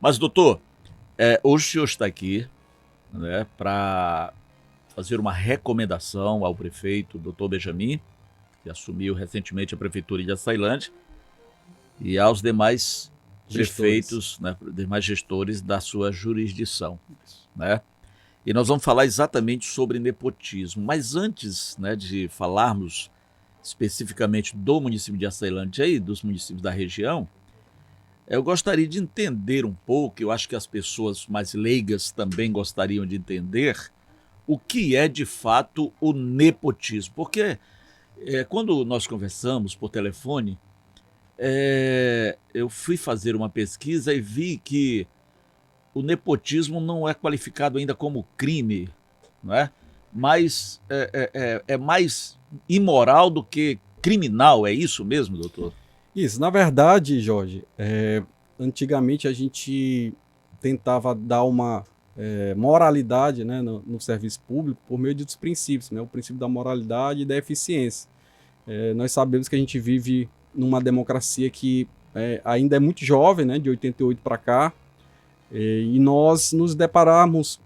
Mas, doutor, hoje o senhor está aqui, né, para fazer uma recomendação ao prefeito, doutor Benjamin, que assumiu recentemente a prefeitura de Açailândia, e aos demais prefeitos, né, demais gestores da sua jurisdição, né? E nós vamos falar exatamente sobre nepotismo. Mas antes, né, de falarmos especificamente do município de Açailândia e dos municípios da região, eu gostaria de entender um pouco, eu acho que as pessoas mais leigas também gostariam de entender, o que é de fato o nepotismo. Porque quando nós conversamos por telefone, eu fui fazer uma pesquisa e vi que o nepotismo não é qualificado ainda como crime, não é? Mas é mais imoral do que criminal, é isso mesmo, doutor? Isso, na verdade, Jorge, antigamente a gente tentava dar uma moralidade, né, no serviço público por meio dos princípios, né, o princípio da moralidade e da eficiência. Nós sabemos que a gente vive numa democracia que ainda é muito jovem, né, de 88 para cá, e nós nos deparamos,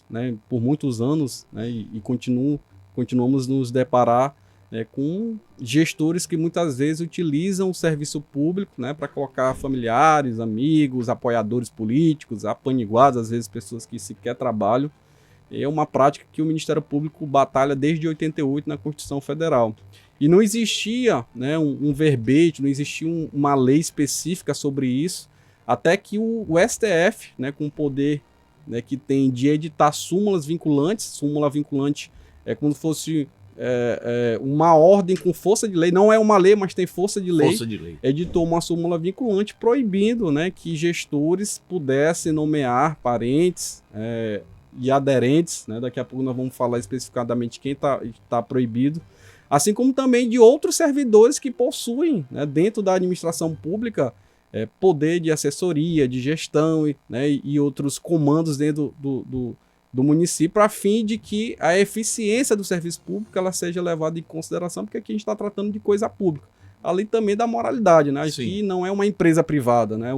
né, por muitos anos, né, e continuamos nos deparar com gestores que muitas vezes utilizam o serviço público, né, para colocar familiares, amigos, apoiadores políticos, apaniguados, às vezes pessoas que sequer trabalham. É uma prática que o Ministério Público batalha desde 88 na Constituição Federal. E não existia, né, um verbete, não existia uma lei específica sobre isso, até que o STF, né, com o poder, né, que tem de editar súmulas vinculantes, súmula vinculante é como se fosse uma ordem com força de lei, não é uma lei, mas tem força de lei, editou uma súmula vinculante proibindo, né, que gestores pudessem nomear parentes e aderentes, né, daqui a pouco nós vamos falar especificadamente quem tá proibido, assim como também de outros servidores que possuem, né, dentro da administração pública, poder de assessoria, de gestão, né, e outros comandos dentro do município, a fim de que a eficiência do serviço público ela seja levada em consideração, porque aqui a gente está tratando de coisa pública. Além também da moralidade, né? Aqui não é uma empresa privada, né?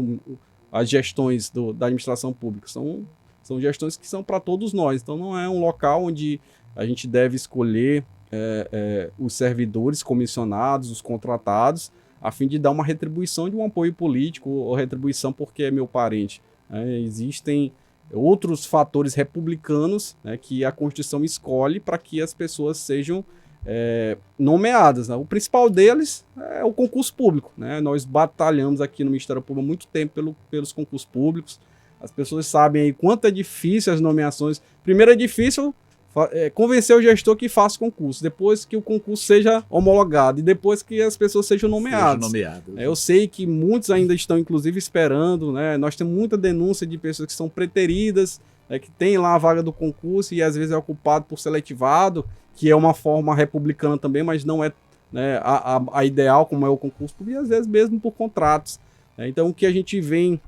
As gestões da administração pública são gestões que são para todos nós. Então não é um local onde a gente deve escolher os servidores comissionados, os contratados, a fim de dar uma retribuição de um apoio político ou retribuição porque é meu parente. Existem outros fatores republicanos, né, que a Constituição escolhe para que as pessoas sejam nomeadas, né? O principal deles é o concurso público, né? Nós batalhamos aqui no Ministério Público há muito tempo pelos concursos públicos. As pessoas sabem aí quanto é difícil as nomeações. Primeiro é difícil convencer o gestor que faça concurso, depois que o concurso seja homologado e depois que as pessoas sejam nomeadas. Eu sei que muitos ainda estão, inclusive, esperando, né? Nós temos muita denúncia de pessoas que são preteridas, que tem lá a vaga do concurso e às vezes é ocupado por seletivado, que é uma forma republicana também, mas não é, né, a ideal como é o concurso público, e às vezes mesmo por contratos. Então o que a gente vem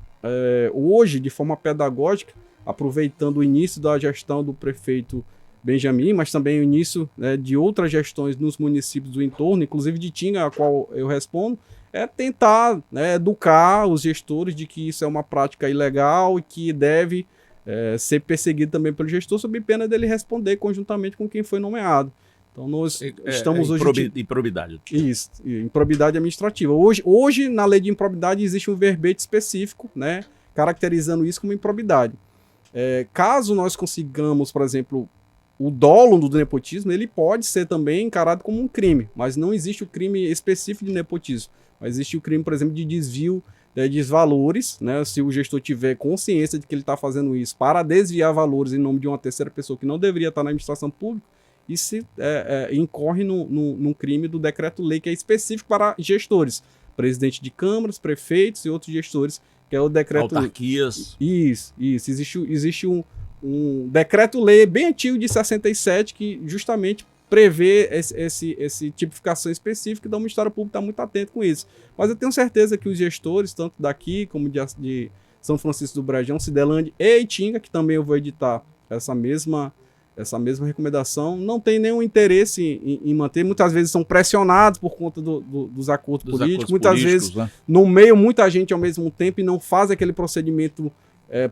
hoje, de forma pedagógica, aproveitando o início da gestão do prefeito Benjamin, mas também o início, né, de outras gestões nos municípios do entorno, inclusive de Tinga, a qual eu respondo, é tentar, né, educar os gestores de que isso é uma prática ilegal e que deve ser perseguido também pelo gestor, sob pena dele responder conjuntamente com quem foi nomeado. Então nós estamos hoje... Improbidade. Isso, improbidade administrativa. Hoje, na lei de improbidade, existe um verbete específico, né, caracterizando isso como improbidade. Caso nós consigamos, por exemplo, o dolo do nepotismo, ele pode ser também encarado como um crime, mas não existe o crime específico de nepotismo. Mas existe o crime, por exemplo, de desvio de valores, né? Se o gestor tiver consciência de que ele está fazendo isso para desviar valores em nome de uma terceira pessoa que não deveria estar na administração pública, e se incorre num crime do decreto-lei que é específico para gestores, presidente de câmaras, prefeitos e outros gestores, que é o decreto... Autarquias. Isso. Existe um decreto-lei bem antigo de 67 que justamente prevê esse tipificação específica, então o Ministério Público está muito atento com isso. Mas eu tenho certeza que os gestores, tanto daqui como de São Francisco do Brejão, Cidelândia e Itinga, que também eu vou editar essa mesma essa mesma recomendação, não tem nenhum interesse em manter. Muitas vezes são pressionados por conta dos acordos políticos. Muitas vezes, né? no meio, muita gente ao mesmo tempo e não faz aquele procedimento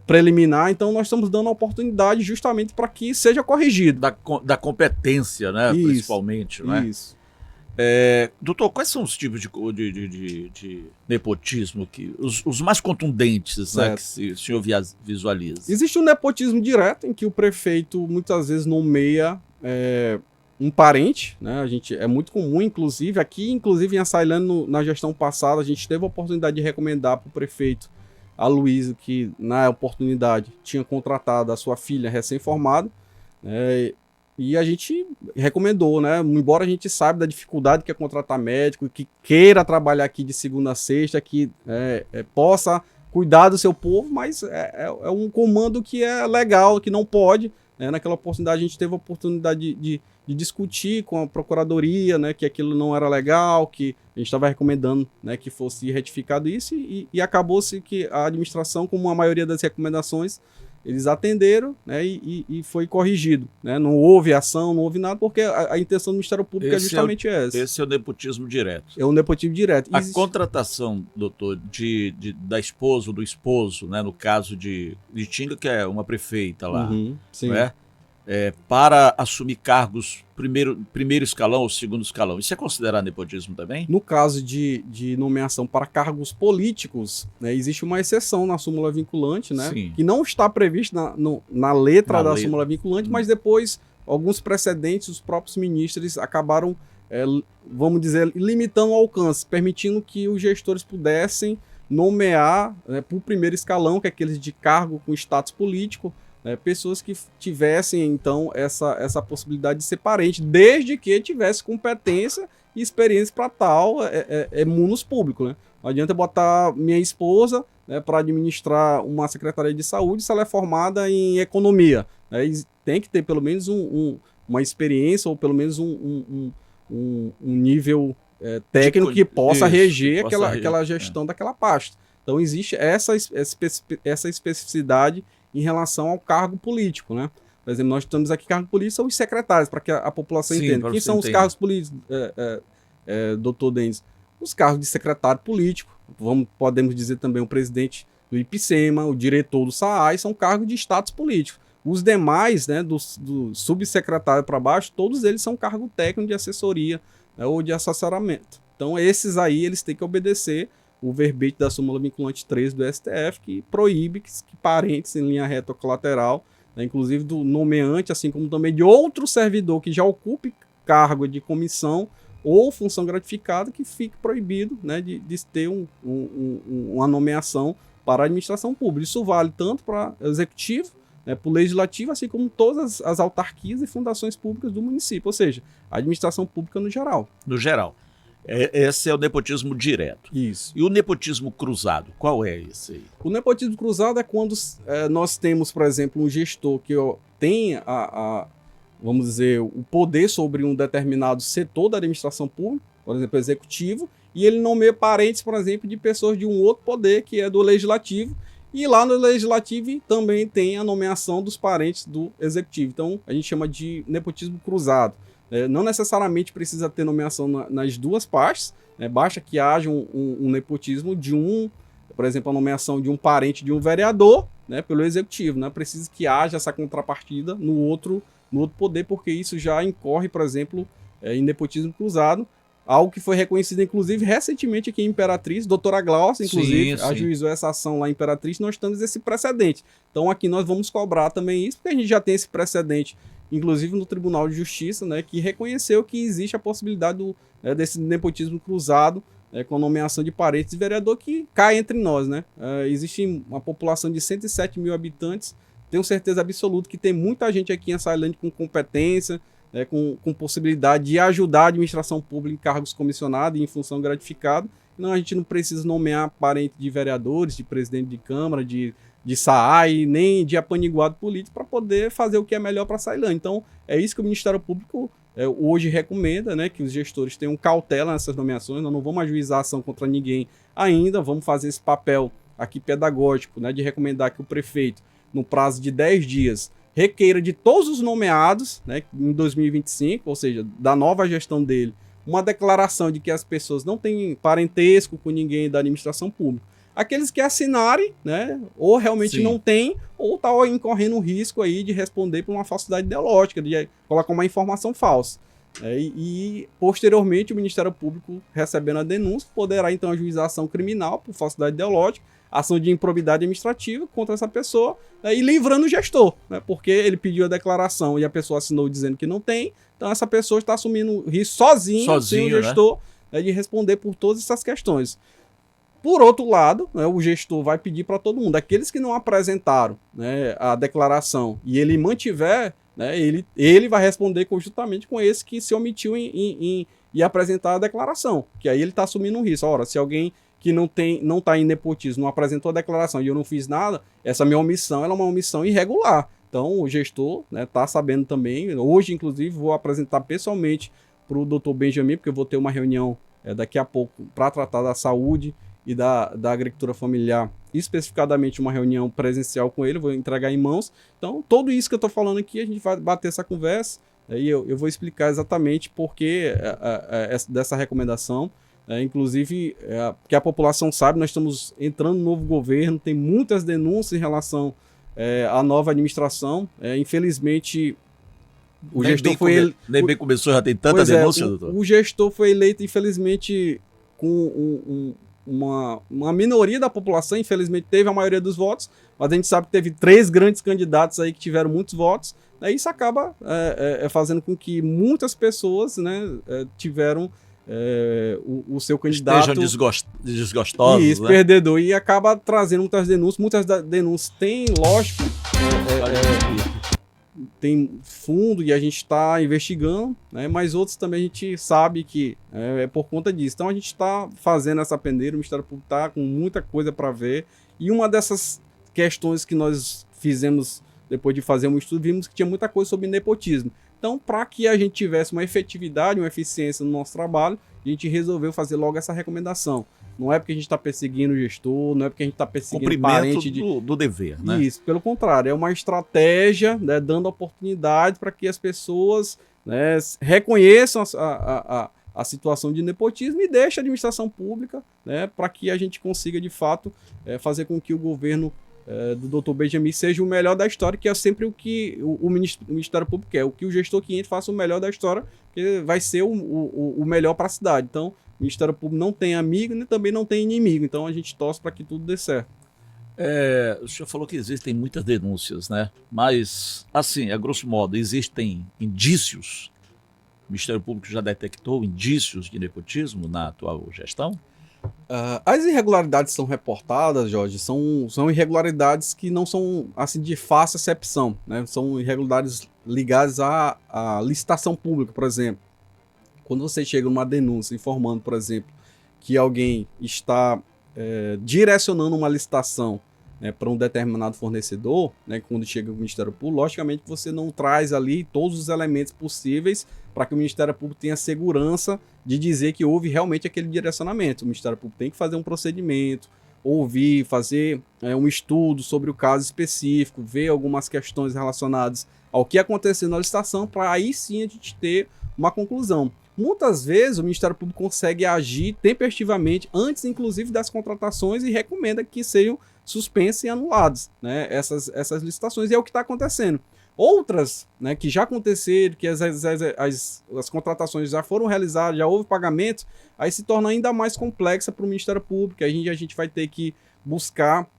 preliminar. Então, nós estamos dando a oportunidade justamente para que seja corrigido. Da competência, né? Isso, principalmente, né? Isso. Doutor, quais são os tipos de nepotismo, os mais contundentes, né, que o senhor visualiza? Existe um nepotismo direto, em que o prefeito muitas vezes nomeia um parente, né? É muito comum, inclusive em Açailândia, na gestão passada, a gente teve a oportunidade de recomendar para o prefeito Aloysio, que na oportunidade tinha contratado a sua filha recém-formada, né? E a gente recomendou, né? Embora a gente saiba da dificuldade que é contratar médico, que queira trabalhar aqui de segunda a sexta, que possa cuidar do seu povo, mas é um comando que é legal, que não pode. Né? Naquela oportunidade a gente teve a oportunidade de discutir com a procuradoria, né? Que aquilo não era legal, que a gente estava recomendando, né? Que fosse retificado isso, e acabou-se que a administração, como a maioria das recomendações, eles atenderam, né, e foi corrigido. Né? Não houve ação, não houve nada, porque a intenção do Ministério Público é justamente essa. Esse é o nepotismo direto. É o nepotismo direto. A contratação, doutor, da esposa ou do esposo, né, no caso de Tinga, que é uma prefeita lá, sim. Né? Para assumir cargos primeiro escalão ou segundo escalão. Isso é considerado nepotismo também? No caso de nomeação para cargos políticos, né, existe uma exceção na súmula vinculante, né, que não está prevista na letra da súmula vinculante, mas depois alguns precedentes, os próprios ministros acabaram, vamos dizer, limitando o alcance, permitindo que os gestores pudessem nomear, né, para o primeiro escalão, que é aqueles de cargo com status político, pessoas que tivessem, então, essa possibilidade de ser parente, desde que tivesse competência e experiência para tal munus público. Né? Não adianta botar minha esposa, né, para administrar uma secretaria de saúde se ela é formada em economia. Né? Tem que ter pelo menos uma experiência ou pelo menos um nível técnico que possa reger aquela gestão daquela pasta. Então, existe essa especificidade em relação ao cargo político, né? Por exemplo, nós estamos aqui, cargo político são os secretários, para que a população entenda. Quem são os cargos políticos, doutor Denis? Os cargos de secretário político, podemos dizer também o presidente do IPSEMA, o diretor do SAAI, são cargos de status político. Os demais, né, do subsecretário para baixo, todos eles são cargo técnico de assessoria, né, ou de assessoramento. Então, esses aí, eles têm que obedecer o verbete da súmula vinculante 13 do STF, que proíbe que parentes em linha reta ou colateral, né, inclusive do nomeante, assim como também de outro servidor que já ocupe cargo de comissão ou função gratificada, que fique proibido, né, de ter uma nomeação para a administração pública. Isso vale tanto para o executivo, né, para o legislativo, assim como todas as autarquias e fundações públicas do município, ou seja, a administração pública no geral. No geral. Esse é o nepotismo direto. Isso. E o nepotismo cruzado, qual é esse aí? O nepotismo cruzado é quando nós temos, por exemplo, um gestor que tem vamos dizer, o poder sobre um determinado setor da administração pública, por exemplo, executivo, e ele nomeia parentes, por exemplo, de pessoas de um outro poder, que é do legislativo, e lá no legislativo também tem a nomeação dos parentes do executivo. Então, a gente chama de nepotismo cruzado. Não necessariamente precisa ter nomeação nas duas partes, né? Basta que haja um nepotismo por exemplo, a nomeação de um parente de um vereador, né, pelo executivo. Não é preciso que haja essa contrapartida no outro poder, porque isso já incorre, por exemplo, em nepotismo cruzado, algo que foi reconhecido, inclusive, recentemente aqui em Imperatriz. Doutora Glaucia, inclusive, ajuizou essa ação lá em Imperatriz. Nós temos esse precedente. Então, aqui nós vamos cobrar também isso, porque a gente já tem esse precedente, inclusive no Tribunal de Justiça, né, que reconheceu que existe a possibilidade desse nepotismo cruzado, com a nomeação de parentes de vereador, que cai entre nós. Né? Existe uma população de 107 mil habitantes, tenho certeza absoluta que tem muita gente aqui em Açailândia com competência, com possibilidade de ajudar a administração pública em cargos comissionados e em função gratificada. Não, a gente não precisa nomear parente de vereadores, de presidente de Câmara, de SAAI, nem de apaniguado político, para poder fazer o que é melhor para Açailândia. Então, é isso que o Ministério Público hoje recomenda, né, que os gestores tenham cautela nessas nomeações. Nós não vamos ajuizar ação contra ninguém ainda, vamos fazer esse papel aqui pedagógico, né, de recomendar que o prefeito, no prazo de 10 dias, requeira de todos os nomeados, né, em 2025, ou seja, da nova gestão dele, uma declaração de que as pessoas não têm parentesco com ninguém da administração pública. Aqueles que assinarem, né, ou realmente Sim. não têm, ou tá incorrendo o risco aí de responder por uma falsidade ideológica, de colocar uma informação falsa. E posteriormente o Ministério Público, recebendo a denúncia, poderá então ajuizar ação criminal por falsidade ideológica, ação de improbidade administrativa contra essa pessoa, né, e livrando o gestor, né, porque ele pediu a declaração e a pessoa assinou dizendo que não tem, então essa pessoa está assumindo o risco sozinho, sem o gestor, né, de responder por todas essas questões. Por outro lado, né, o gestor vai pedir para todo mundo, aqueles que não apresentaram, né, a declaração e ele mantiver, né, ele vai responder conjuntamente com esse que se omitiu em apresentar a declaração, que aí ele está assumindo um risco. Ora, se alguém que não está em nepotismo, não apresentou a declaração e eu não fiz nada, essa minha omissão ela é uma omissão irregular. Então o gestor está sabendo também, hoje inclusive vou apresentar pessoalmente para o Dr. Benjamin, porque eu vou ter uma reunião daqui a pouco para tratar da saúde e da agricultura familiar, especificadamente uma reunião presencial com ele, vou entregar em mãos. Então, tudo isso que eu estou falando aqui, a gente vai bater essa conversa, e eu vou explicar exatamente por que dessa recomendação. Inclusive, que a população sabe, nós estamos entrando no novo governo, tem muitas denúncias em relação à nova administração. Infelizmente, o gestor foi... Nem bem começou, já tem tanta denúncia, doutor? O gestor foi eleito, infelizmente, com uma minoria da população, infelizmente teve a maioria dos votos, mas a gente sabe que teve 3 grandes candidatos aí que tiveram muitos votos, né, isso acaba fazendo com que muitas pessoas, né, tiveram o seu candidato... Estejam desgostosos, isso, né? Perdedor, e acaba trazendo muitas denúncias têm, lógico, tem fundo e a gente está investigando, né? Mas outros também a gente sabe que é por conta disso. Então a gente está fazendo essa peneira, o Ministério Público está com muita coisa para ver. E uma dessas questões que nós fizemos depois de fazer um estudo, vimos que tinha muita coisa sobre nepotismo. Então, para que a gente tivesse uma efetividade, uma eficiência no nosso trabalho, a gente resolveu fazer logo essa recomendação. Não é porque a gente está perseguindo o gestor, não é porque a gente está perseguindo parente do dever, né? Isso, pelo contrário, é uma estratégia, né, dando oportunidade para que as pessoas, né, reconheçam a situação de nepotismo e deixem a administração pública, né, para que a gente consiga, de fato, fazer com que o governo do Dr. Benjamin seja o melhor da história, que é sempre o que o Ministério Público quer, o que o gestor que entra faça o melhor da história, que vai ser o melhor para a cidade. Então, o Ministério Público não tem amigo e também não tem inimigo, então a gente torce para que tudo dê certo. O senhor falou que existem muitas denúncias, né? Mas, assim, a grosso modo, existem indícios? O Ministério Público já detectou indícios de nepotismo na atual gestão? As irregularidades são reportadas, Jorge, são irregularidades que não são assim de fácil acepção, né? São irregularidades ligadas à licitação pública, por exemplo. Quando você chega numa denúncia informando, por exemplo, que alguém está direcionando uma licitação, né, para um determinado fornecedor, né, quando chega o Ministério Público, logicamente você não traz ali todos os elementos possíveis para que o Ministério Público tenha segurança de dizer que houve realmente aquele direcionamento. O Ministério Público tem que fazer um procedimento, ouvir, fazer um estudo sobre o caso específico, ver algumas questões relacionadas ao que aconteceu na licitação, para aí sim a gente ter uma conclusão. Muitas vezes o Ministério Público consegue agir tempestivamente, antes inclusive das contratações, e recomenda que sejam suspensas e anuladas, né, essas licitações, e é o que está acontecendo. Outras, né, que já aconteceram, que as contratações já foram realizadas, já houve pagamento, aí se torna ainda mais complexa para o Ministério Público, a gente vai ter que buscar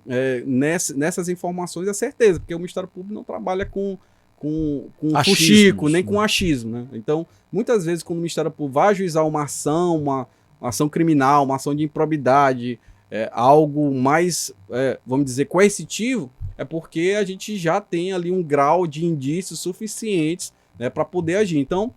nessas informações a certeza, porque o Ministério Público não trabalha com fuxico, nem com achismo, né? Então, muitas vezes, quando o Ministério Público vai ajuizar uma ação criminal, uma ação de improbidade, algo mais, vamos dizer, coercitivo, é porque a gente já tem ali um grau de indícios suficientes, né, para poder agir. Então,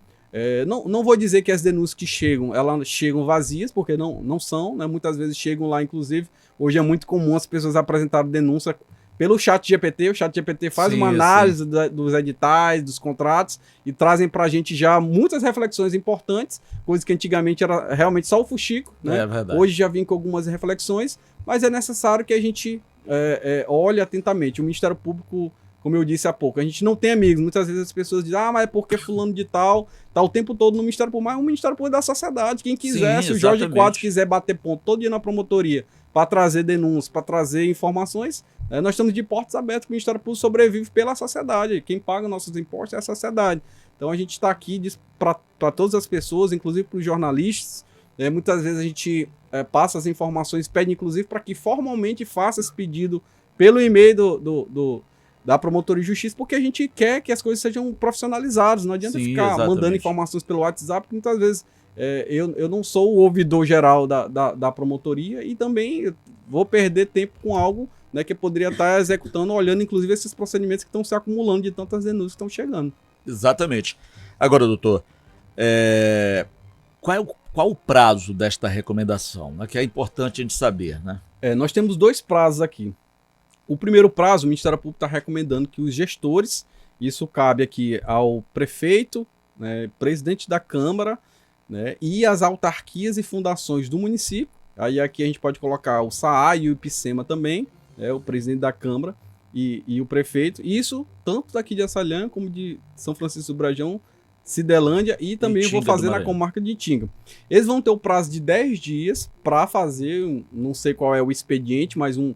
não vou dizer que as denúncias que chegam, elas chegam vazias, porque não são, né? Muitas vezes chegam lá, inclusive, hoje é muito comum as pessoas apresentarem denúncia pelo ChatGPT. O ChatGPT faz uma análise dos editais, dos contratos, e trazem para a gente já muitas reflexões importantes, coisas que antigamente era realmente só o fuxico, né? Hoje já vem com algumas reflexões, mas é necessário que a gente olhe atentamente. O Ministério Público, como eu disse há pouco, a gente não tem amigos. Muitas vezes as pessoas dizem, mas é porque fulano de tal tá o tempo todo no Ministério Público. Mas é um Ministério Público da sociedade. Quem quiser, Sim, se o Jorge exatamente. Quadros quiser bater ponto todo dia na promotoria para trazer denúncias, para trazer informações, nós estamos de portas abertas, que o Ministério Público sobrevive pela sociedade. Quem paga nossos impostos é a sociedade. Então a gente está aqui para todas as pessoas, inclusive para os jornalistas. Muitas vezes a gente passa as informações, pede inclusive para que formalmente faça esse pedido pelo e-mail da Promotoria de Justiça, porque a gente quer que as coisas sejam profissionalizadas. Não adianta ficar mandando informações pelo WhatsApp, porque muitas vezes eu não sou o ouvidor geral da promotoria e também vou perder tempo com algo, né, que eu poderia estar executando, olhando inclusive esses procedimentos que estão se acumulando de tantas denúncias que estão chegando. Exatamente. Agora, doutor, qual o prazo desta recomendação? Que é importante a gente saber, né? Nós temos 2 prazos aqui. O primeiro prazo, o Ministério Público está recomendando que os gestores, isso cabe aqui ao prefeito, né, presidente da Câmara, né, e as autarquias e fundações do município. Aí aqui a gente pode colocar o SAAI e o IPSEMA também, o presidente da Câmara e o prefeito. Isso tanto daqui de Açalhã como de São Francisco do Brajão, Cidelândia e também eu vou fazer na comarca de Itinga. Eles vão ter o prazo de 10 dias para fazer, não sei qual é o expediente, mas um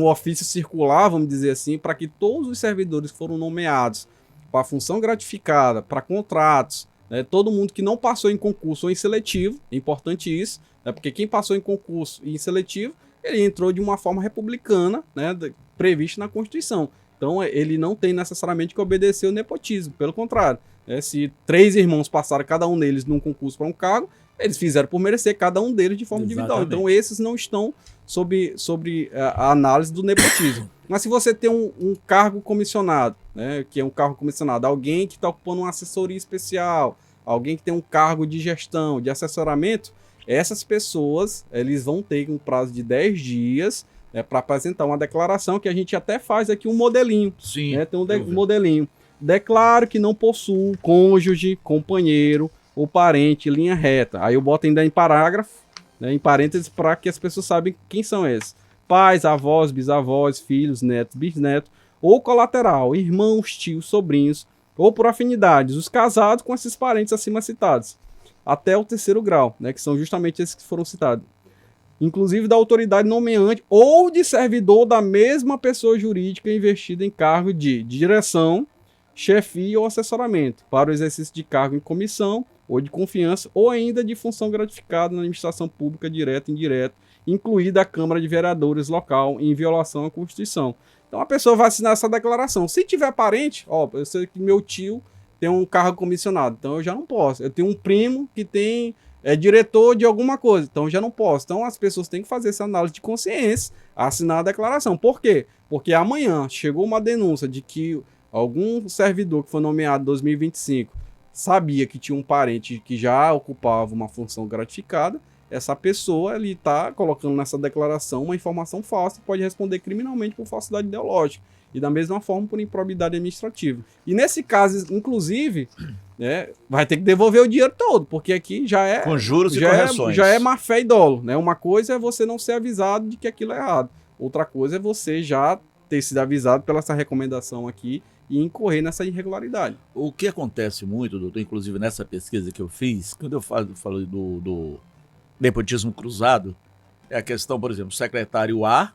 ofício circular, vamos dizer assim, para que todos os servidores que foram nomeados para função gratificada, para contratos, né, todo mundo que não passou em concurso ou em seletivo, é importante isso, né, porque quem passou em concurso e em seletivo, ele entrou de uma forma republicana, né, prevista na Constituição. Então ele não tem necessariamente que obedecer o nepotismo, pelo contrário. Se 3 irmãos passaram cada um deles num concurso para um cargo, eles fizeram por merecer cada um deles de forma individual. Então esses não estão sobre a análise do nepotismo. Mas se você tem um cargo comissionado, né, que é um cargo comissionado, alguém que está ocupando uma assessoria especial, alguém que tem um cargo de gestão, de assessoramento, essas pessoas eles vão ter um prazo de 10 dias para apresentar uma declaração, que a gente até faz aqui um modelinho. Sim, tem um modelinho. Declaro que não possuo cônjuge, companheiro ou parente, linha reta. Aí eu boto ainda em parágrafo, né, em parênteses, para que as pessoas saibam quem são esses. Pais, avós, bisavós, filhos, netos, bisnetos, ou colateral, irmãos, tios, sobrinhos, ou por afinidades, os casados com esses parentes acima citados, até o 3º grau, né, que são justamente esses que foram citados. Inclusive da autoridade nomeante ou de servidor da mesma pessoa jurídica investida em cargo de direção, chefia ou assessoramento, para o exercício de cargo em comissão ou de confiança, ou ainda de função gratificada na administração pública direta e indireta, incluída a Câmara de Vereadores local, em violação à Constituição. Então a pessoa vai assinar essa declaração. Se tiver parente, eu sei que meu tio tem um cargo comissionado, então eu já não posso. Eu tenho um primo que é diretor de alguma coisa, então eu já não posso. Então as pessoas têm que fazer essa análise de consciência, assinar a declaração. Por quê? Porque amanhã chegou uma denúncia de que algum servidor que foi nomeado em 2025 sabia que tinha um parente que já ocupava uma função gratificada, essa pessoa está colocando nessa declaração uma informação falsa e pode responder criminalmente por falsidade ideológica. E da mesma forma por improbidade administrativa. E nesse caso, inclusive, vai ter que devolver o dinheiro todo, porque aqui já é... Com juros e correções. Já é má-fé e dolo. Né? Uma coisa é você não ser avisado de que aquilo é errado. Outra coisa é você já ter sido avisado pela essa recomendação aqui e incorrer nessa irregularidade. O que acontece muito, doutor, inclusive nessa pesquisa que eu fiz, quando eu falo do nepotismo cruzado, é a questão, por exemplo, o secretário A,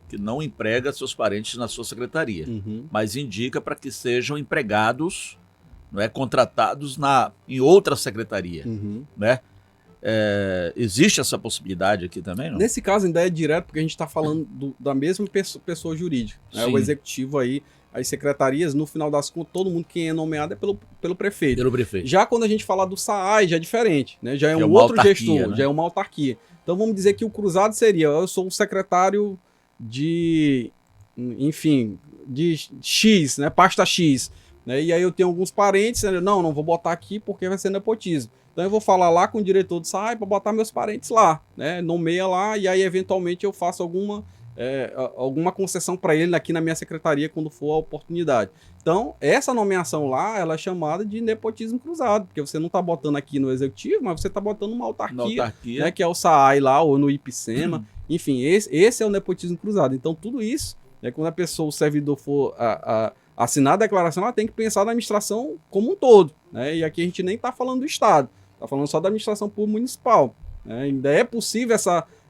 que não emprega seus parentes na sua secretaria, mas indica para que sejam empregados, contratados em outra secretaria. Né? Existe essa possibilidade aqui também? Não? Nesse caso ainda é direto, porque a gente está falando da mesma pessoa jurídica. Né? O executivo aí, as secretarias, no final das contas, todo mundo que é nomeado é pelo prefeito. Pelo prefeito. Já quando a gente fala do SAAI, já é diferente. Né? Já é um outro gestor, né? Já é uma autarquia. Então vamos dizer que o cruzado seria, eu sou o secretário de X, né? Pasta X. Né? E aí eu tenho alguns parentes, não vou botar aqui porque vai ser nepotismo. Então eu vou falar lá com o diretor do SAAI para botar meus parentes lá, né? Nomeia lá e aí eventualmente eu faço alguma concessão para ele aqui na minha secretaria quando for a oportunidade. Então essa nomeação lá, ela é chamada de nepotismo cruzado, porque você não está botando aqui no executivo, mas você está botando uma autarquia. Né? Que é o SAAI lá ou no IPSEMA. Enfim, esse é o nepotismo cruzado. Então tudo isso, quando o servidor for assinar a declaração, ela tem que pensar na administração como um todo, né? E aqui a gente nem está falando do Estado, está falando só da administração pública municipal, né? Ainda é possível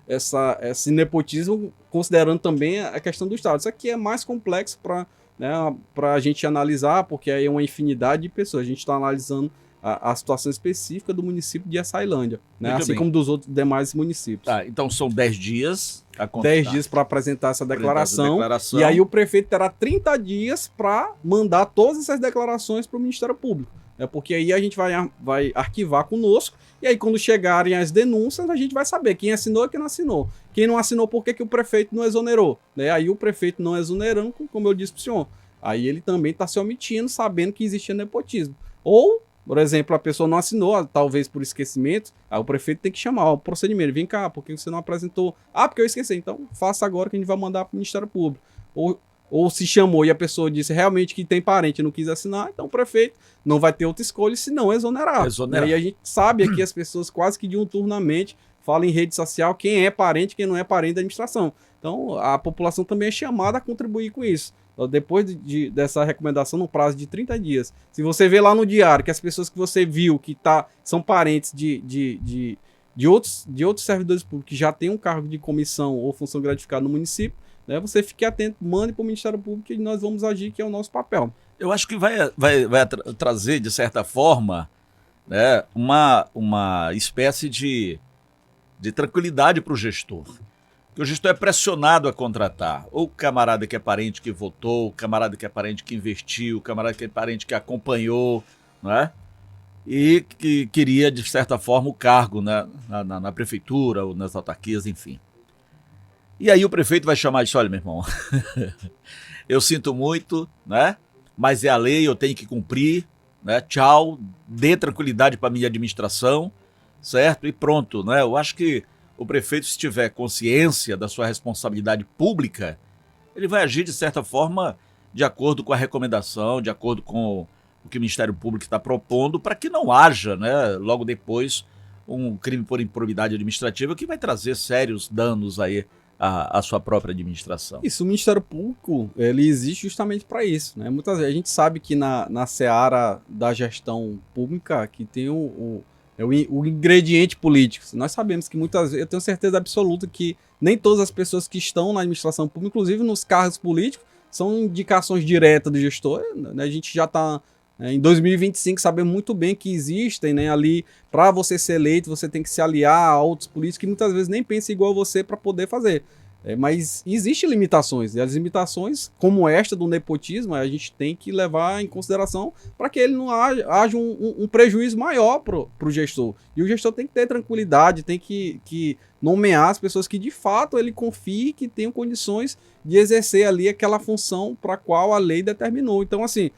esse nepotismo, considerando também a questão do Estado. Isso aqui é mais complexo para, né, a gente analisar, porque aí é uma infinidade de pessoas. A gente está analisando a situação específica do município de Açailândia, né? Muito Assim bem. como dos outros demais municípios. Tá, então são 10 dias. 10 dias para apresentar essa declaração, declaração. e aí o prefeito terá 30 dias para mandar todas essas declarações para o Ministério Público. Porque aí a gente vai arquivar conosco, e aí quando chegarem as denúncias, a gente vai saber quem assinou e quem não assinou. Quem não assinou, por que o prefeito não exonerou? Né? Aí o prefeito não exonerando, como eu disse para o senhor, aí ele também está se omitindo, sabendo que existia nepotismo. Ou, por exemplo, a pessoa não assinou, talvez por esquecimento, aí o prefeito tem que chamar o procedimento. Vem cá, por que você não apresentou? Ah, porque eu esqueci. Então, faça agora que a gente vai mandar para o Ministério Público. Ou se chamou e a pessoa disse realmente que tem parente e não quis assinar, então o prefeito não vai ter outra escolha senão exonerar. E a gente sabe aqui, as pessoas quase que diuturnamente falam em rede social quem é parente e quem não é parente da administração. Então, a população também é chamada a contribuir com isso. Depois dessa recomendação, no prazo de 30 dias. Se você vê lá no diário que as pessoas que você viu que são parentes de outros servidores públicos que já têm um cargo de comissão ou função gratificada no município, né, você fique atento, mande para o Ministério Público e nós vamos agir, que é o nosso papel. Eu acho que vai trazer, de certa forma, né, uma espécie de tranquilidade para o gestor. Que o gestor é pressionado a contratar. Ou o camarada que é parente que votou, o camarada que é parente que investiu, o camarada que é parente que acompanhou, né? E que queria, de certa forma, o cargo, né, na prefeitura ou nas autarquias, enfim. E aí o prefeito vai chamar e diz, olha, meu irmão, eu sinto muito, né? Mas é a lei, eu tenho que cumprir, né? Tchau, dê tranquilidade para a minha administração, certo? E pronto, né? Eu acho que o prefeito, se tiver consciência da sua responsabilidade pública, ele vai agir, de certa forma, de acordo com a recomendação, de acordo com o que o Ministério Público está propondo, para que não haja, né, logo depois, um crime por improbidade administrativa que vai trazer sérios danos aí à sua própria administração. Isso, o Ministério Público, ele existe justamente para isso, né? Muitas vezes a gente sabe que na seara da gestão pública que tem o ingrediente político. Nós sabemos que muitas vezes, eu tenho certeza absoluta que nem todas as pessoas que estão na administração pública, inclusive nos cargos políticos, são indicações diretas do gestor, né? A gente já está em 2025, sabemos muito bem que existem, né, ali, para você ser eleito, você tem que se aliar a outros políticos que muitas vezes nem pensam igual a você para poder fazer. Mas existem limitações, e as limitações, como esta do nepotismo, a gente tem que levar em consideração para que ele não haja um prejuízo maior para o gestor. E o gestor tem que ter tranquilidade, tem que nomear as pessoas que de fato ele confie que tenham condições de exercer ali aquela função para a qual a lei determinou. Então, assim,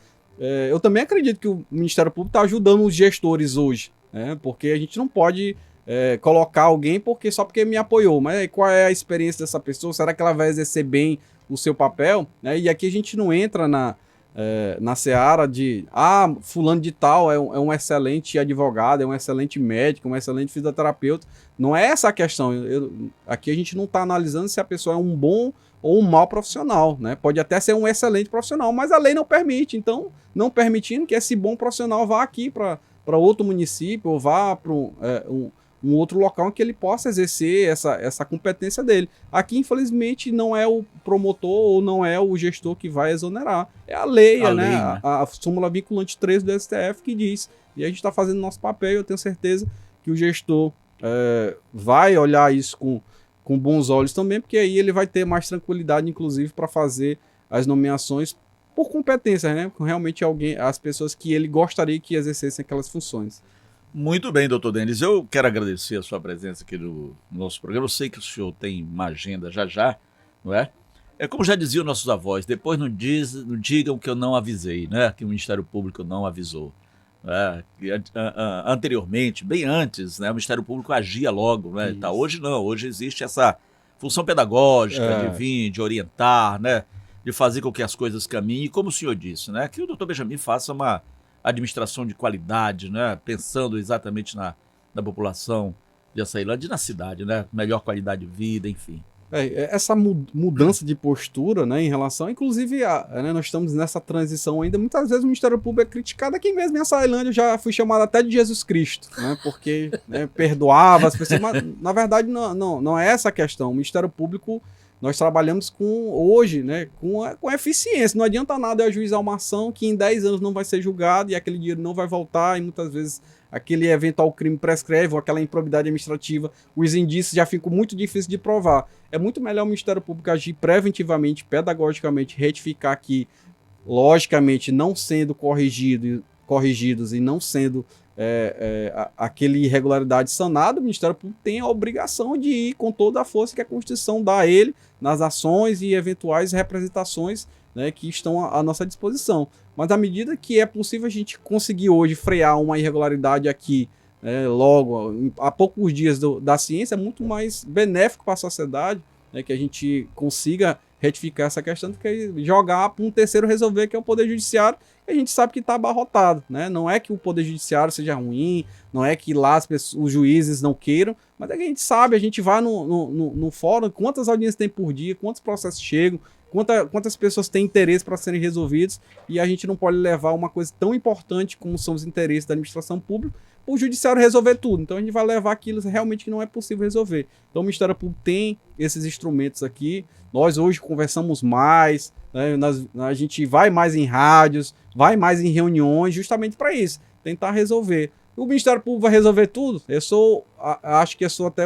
eu também acredito que o Ministério Público está ajudando os gestores hoje, né? Porque a gente não pode colocar alguém só porque me apoiou, mas qual é a experiência dessa pessoa? Será que ela vai exercer bem o seu papel? Né? E aqui a gente não entra na seara de fulano de tal é um excelente advogado, é um excelente médico, um excelente fisioterapeuta. Não é essa a questão. Aqui a gente não está analisando se a pessoa é um bom ou um mau profissional, né? Pode até ser um excelente profissional, mas a lei não permite. Então, não permitindo que esse bom profissional vá aqui para outro município ou vá para um outro local em que ele possa exercer essa competência dele. Aqui, infelizmente, não é o promotor ou não é o gestor que vai exonerar. É a lei, né? A súmula vinculante 3 do STF que diz. E a gente está fazendo nosso papel e eu tenho certeza que o gestor vai olhar isso com bons olhos também, porque aí ele vai ter mais tranquilidade, inclusive, para fazer as nomeações por competência, né? Realmente as pessoas que ele gostaria que exercessem aquelas funções. Muito bem, doutor Denis. Eu quero agradecer a sua presença aqui no nosso programa. Eu sei que o senhor tem uma agenda já, não é? É como já diziam nossos avós, depois não digam que eu não avisei, né? Que o Ministério Público não avisou. Anteriormente, bem antes, né, o Ministério Público agia logo, né? Tá, hoje não, hoje existe essa função pedagógica de vir, de orientar, né, de fazer com que as coisas caminhem, e como o senhor disse, né, que o doutor Benjamin faça uma administração de qualidade, né, pensando exatamente na população de Açailândia e na cidade, né, melhor qualidade de vida, enfim. Essa mudança de postura, né, em relação, inclusive, né, nós estamos nessa transição ainda, muitas vezes o Ministério Público é criticado. Aqui mesmo em Açailândia eu já fui chamado até de Jesus Cristo, né, porque, né, perdoava as pessoas, mas na verdade não é essa a questão. O Ministério Público, nós trabalhamos hoje, né, com eficiência. Não adianta nada eu ajuizar uma ação que em 10 anos não vai ser julgado e aquele dinheiro não vai voltar, e muitas vezes aquele eventual crime prescreve, ou aquela improbidade administrativa, os indícios já ficam muito difíceis de provar. É muito melhor o Ministério Público agir preventivamente, pedagogicamente, retificar que, logicamente, não sendo corrigidos e não sendo aquela irregularidade sanada, o Ministério Público tem a obrigação de ir com toda a força que a Constituição dá a ele nas ações e eventuais representações, né, que estão à nossa disposição. Mas à medida que é possível a gente conseguir hoje frear uma irregularidade aqui, logo, há poucos dias da ciência, é muito mais benéfico para a sociedade, né, que a gente consiga retificar essa questão do que jogar para um terceiro resolver, que é o Poder Judiciário, que a gente sabe que está abarrotado. Né? Não é que o Poder Judiciário seja ruim, não é que lá os juízes não queiram, mas é que a gente sabe, a gente vai no fórum, quantas audiências tem por dia, quantos processos chegam, quantas pessoas têm interesse para serem resolvidos, e a gente não pode levar uma coisa tão importante como são os interesses da administração pública para o judiciário resolver tudo. Então a gente vai levar aquilo realmente que não é possível resolver. Então o Ministério Público tem esses instrumentos aqui. Nós hoje conversamos mais, né? A gente vai mais em rádios, vai mais em reuniões, justamente para isso, tentar resolver. O Ministério Público vai resolver tudo? Acho que eu sou até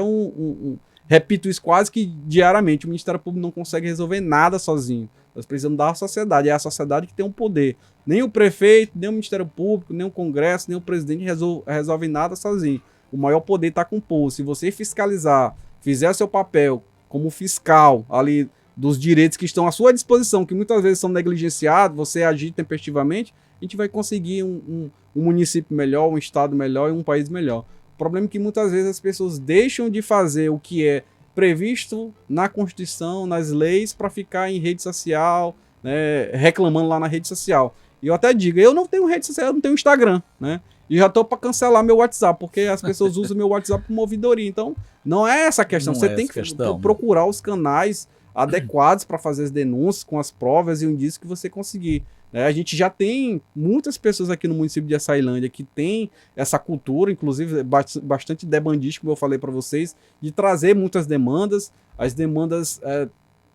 repito isso quase que diariamente. O Ministério Público não consegue resolver nada sozinho. Nós precisamos da sociedade. É a sociedade que tem um poder. Nem o prefeito, nem o Ministério Público, nem o Congresso, nem o presidente resolve nada sozinho. O maior poder está com o povo. Se você fiscalizar, fizer o seu papel como fiscal ali dos direitos que estão à sua disposição, que muitas vezes são negligenciados, você agir tempestivamente, a gente vai conseguir um município melhor, um estado melhor e um país melhor. O problema é que muitas vezes as pessoas deixam de fazer o que é previsto na Constituição, nas leis, para ficar em rede social, né, reclamando lá na rede social. E eu até digo, eu não tenho rede social, eu não tenho Instagram, né? E já estou para cancelar meu WhatsApp, porque as pessoas usam meu WhatsApp como ouvidoria. Então, não é essa a questão. Você tem que procurar os canais adequados para fazer as denúncias com as provas e o indício que você conseguir. A gente já tem muitas pessoas aqui no município de Açailândia que tem essa cultura, inclusive bastante debandística, como eu falei para vocês, de trazer muitas demandas. As demandas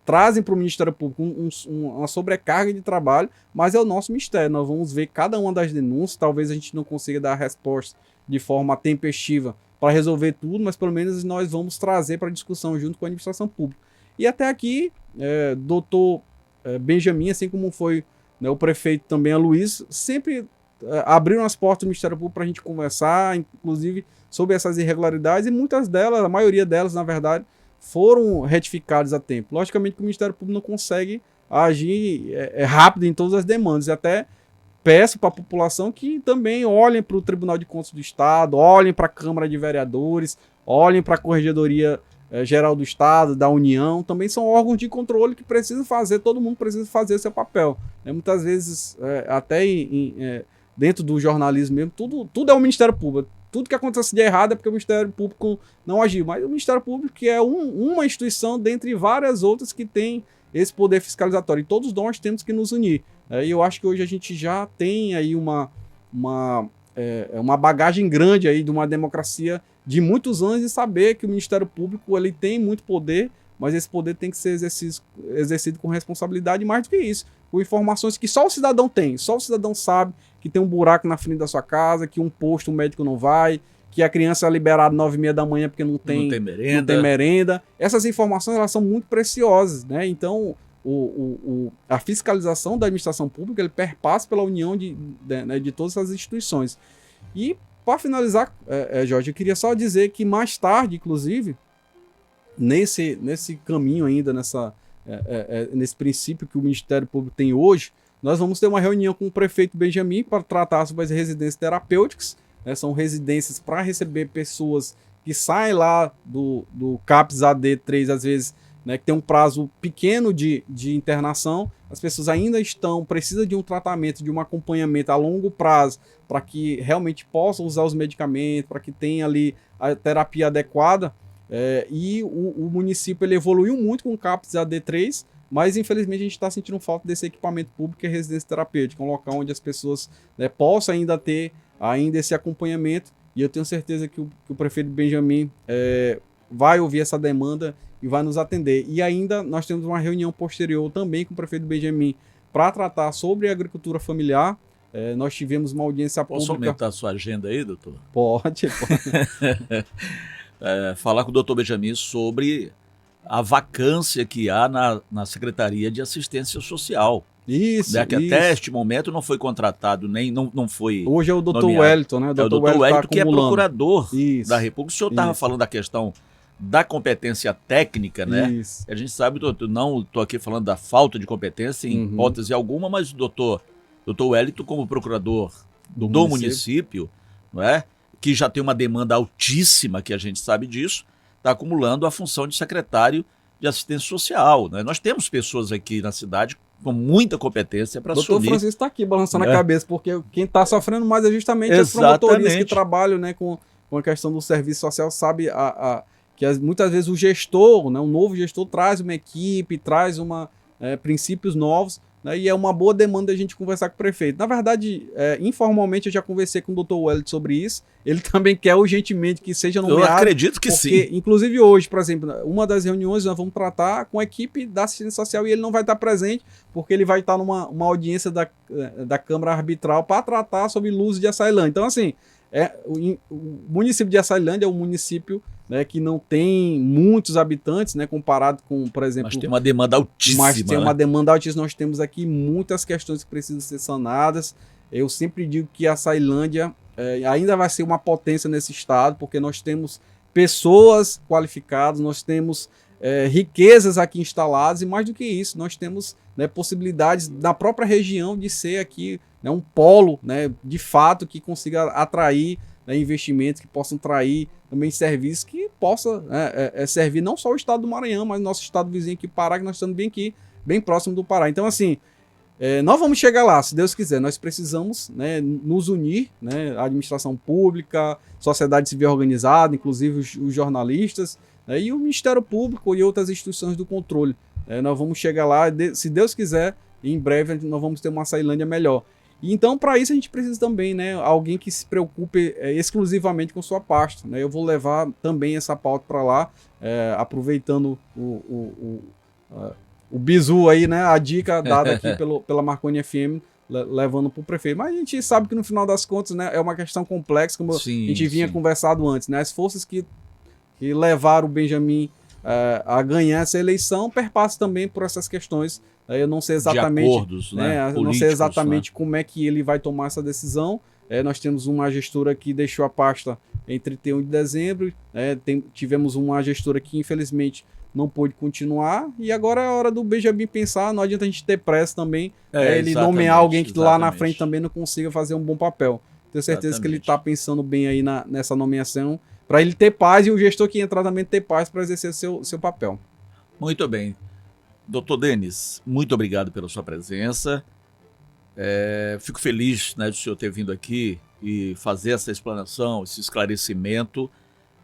trazem para o Ministério Público uma sobrecarga de trabalho, mas é o nosso mistério. Nós vamos ver cada uma das denúncias, talvez a gente não consiga dar a resposta de forma tempestiva para resolver tudo, mas pelo menos nós vamos trazer para discussão junto com a administração pública. E até aqui, doutor Benjamin, assim como foi, né, o prefeito também, a Luiz, sempre abriram as portas do Ministério Público para a gente conversar, inclusive sobre essas irregularidades, e muitas delas, a maioria delas, na verdade, foram retificadas a tempo. Logicamente que o Ministério Público não consegue agir rápido em todas as demandas, e até peço para a população que também olhem para o Tribunal de Contas do Estado, olhem para a Câmara de Vereadores, olhem para a Corregedoria Geral do Estado, da União, também são órgãos de controle que precisam fazer, todo mundo precisa fazer seu papel. Muitas vezes, até dentro do jornalismo mesmo, tudo é o Ministério Público. Tudo que acontece de errado é porque o Ministério Público não agiu. Mas o Ministério Público que é uma instituição dentre várias outras que tem esse poder fiscalizatório. E todos nós temos que nos unir. E eu acho que hoje a gente já tem aí uma bagagem grande aí de uma democracia de muitos anos, e saber que o Ministério Público ele tem muito poder, mas esse poder tem que ser exercido com responsabilidade, mais do que isso, com informações que só o cidadão tem, só o cidadão sabe que tem um buraco na frente da sua casa, que um posto, um médico não vai, que a criança é liberada às 9h30 da manhã porque não tem merenda. Essas informações elas são muito preciosas, né? Então a fiscalização da administração pública ele perpassa pela união de todas as instituições. E para finalizar, Jorge, eu queria só dizer que mais tarde, inclusive, nesse caminho ainda, nesse princípio que o Ministério Público tem hoje, nós vamos ter uma reunião com o prefeito Benjamin para tratar sobre as residências terapêuticas. São residências para receber pessoas que saem lá do CAPS AD 3, às vezes, que tem um prazo pequeno de internação. As pessoas ainda precisam de um tratamento, de um acompanhamento a longo prazo, para que realmente possam usar os medicamentos, para que tenha ali a terapia adequada. E o município ele evoluiu muito com o CAPS AD3, mas infelizmente a gente está sentindo falta desse equipamento público que é residência terapêutica, um local onde as pessoas, né, possam ainda ter ainda esse acompanhamento, e eu tenho certeza que o prefeito Benjamin vai ouvir essa demanda e vai nos atender. E ainda nós temos uma reunião posterior também com o prefeito Benjamin para tratar sobre a agricultura familiar. Nós tivemos uma audiência Posso pública. aumentar a sua agenda aí, doutor? Pode. Falar com o doutor Benjamin sobre a vacância que há na Secretaria de Assistência Social. Isso, né, que até este momento não foi contratado, nem não foi. Hoje é o doutor nomeado. Wellington, né? O doutor Wellington, que é procurador Isso. da República. O senhor estava falando da questão da competência técnica, né? Isso. A gente sabe, doutor, não estou aqui falando da falta de competência em hipótese alguma, mas o doutor Wellington, como procurador do município, não é? Que já tem uma demanda altíssima, que a gente sabe disso, está acumulando a função de secretário de assistência social. Né? Nós temos pessoas aqui na cidade com muita competência para assumir. O doutor Francisco está aqui balançando a cabeça, porque quem está sofrendo mais é justamente as promotorias que trabalham, né, com a questão do serviço social, sabe que muitas vezes o gestor, né, um novo gestor, traz uma equipe, traz princípios novos, né, e é uma boa demanda a gente conversar com o prefeito. Na verdade, informalmente eu já conversei com o doutor Wellington sobre isso. Ele também quer urgentemente que seja nomeado. Eu acredito que porque, sim. Inclusive hoje, por exemplo, uma das reuniões nós vamos tratar com a equipe da assistência social e ele não vai estar presente porque ele vai estar numa audiência da Câmara Arbitral para tratar sobre luz de Açailândia. Então, assim, o município de Açailândia é um município, né, que não tem muitos habitantes, né, comparado com, por exemplo... Mas tem uma demanda altíssima. Mas tem uma demanda altíssima. Nós temos aqui muitas questões que precisam ser sanadas. Eu sempre digo que a Açailândia ainda vai ser uma potência nesse estado, porque nós temos pessoas qualificadas, nós temos riquezas aqui instaladas, e mais do que isso, nós temos, né, possibilidades na própria região de ser aqui, né, um polo, né, de fato, que consiga atrair, né, investimentos, que possam atrair também serviços que possa servir não só o estado do Maranhão, mas o nosso estado vizinho aqui, Pará, que nós estamos bem aqui, bem próximo do Pará. Então, assim, nós vamos chegar lá, se Deus quiser. Nós precisamos, né, nos unir, né, a administração pública, sociedade civil organizada, inclusive os jornalistas, né, e o Ministério Público e outras instituições do controle. Nós vamos chegar lá, se Deus quiser, e em breve nós vamos ter uma Açailândia melhor. E então, para isso, a gente precisa também, né, alguém que se preocupe exclusivamente com sua pasta. Né? Eu vou levar também essa pauta para lá, aproveitando o bizu aí, né, a dica dada aqui pela Marconi FM, levando para o prefeito. Mas a gente sabe que no final das contas, né, é uma questão complexa, como a gente vinha conversado antes. Né? As forças que levaram o Benjamin a ganhar essa eleição perpassam também por essas questões. Eu não sei exatamente, de acordos, né, eu não sei exatamente, né, como é que ele vai tomar essa decisão. Nós temos uma gestora que deixou a pasta em 31 de dezembro, tivemos uma gestora que infelizmente não pôde continuar, e agora é a hora do Benjamin pensar. Não adianta a gente ter pressa também, ele nomear alguém que lá na frente também não consiga fazer um bom papel. Tenho certeza que ele está pensando bem aí nessa nomeação, para ele ter paz, e o gestor que entrar também ter paz para exercer seu papel. Muito bem. Doutor Denis, muito obrigado pela sua presença. Fico feliz, né, de o senhor ter vindo aqui e fazer essa explanação, esse esclarecimento,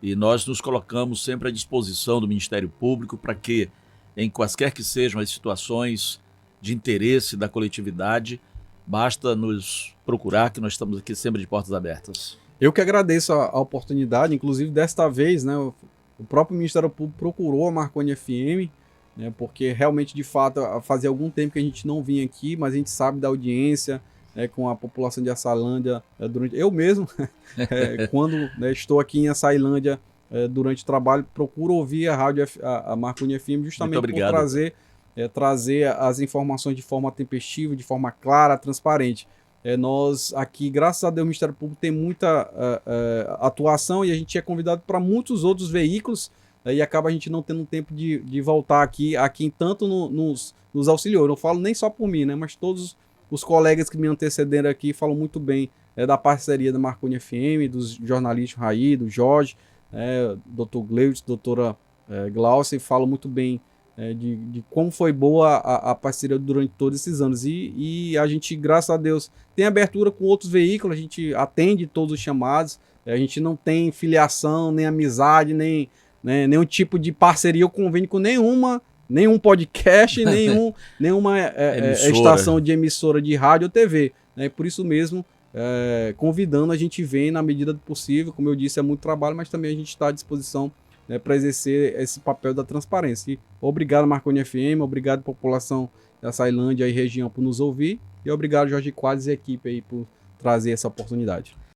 e nós nos colocamos sempre à disposição do Ministério Público para que, em quaisquer que sejam as situações de interesse da coletividade, basta nos procurar, que nós estamos aqui sempre de portas abertas. Eu que agradeço a oportunidade, inclusive desta vez, né, o próprio Ministério Público procurou a Marconi FM, né, porque realmente, de fato, fazia algum tempo que a gente não vinha aqui, mas a gente sabe da audiência, com a população de Açailândia. Eu mesmo, quando, né, estou aqui em Açailândia durante o trabalho, procuro ouvir a rádio, a Marconi FM, justamente por trazer as informações de forma tempestiva, de forma clara, transparente. Nós aqui, graças a Deus, o Ministério Público tem muita atuação, e a gente é convidado para muitos outros veículos, e acaba a gente não tendo tempo de voltar aqui tanto nos auxiliou. Eu não falo nem só por mim, né, mas todos os colegas que me antecederam aqui falam muito bem da parceria da Marconi FM, dos jornalistas Raí, do Jorge, Dr. Gleutz, doutora Glaucia, falam muito bem de como foi boa a parceria durante todos esses anos. E a gente, graças a Deus, tem abertura com outros veículos, a gente atende todos os chamados, a gente não tem filiação, nem amizade, nem né, nenhum tipo de parceria ou convênio com nenhum podcast, nenhuma estação de emissora de rádio ou TV. Né, por isso mesmo, convidando, a gente vem na medida do possível. Como eu disse, é muito trabalho, mas também a gente está à disposição, né, para exercer esse papel da transparência. E obrigado, Marconi FM, obrigado, população da Ceilândia e região, por nos ouvir, e obrigado, Jorge Quadros e equipe aí por trazer essa oportunidade.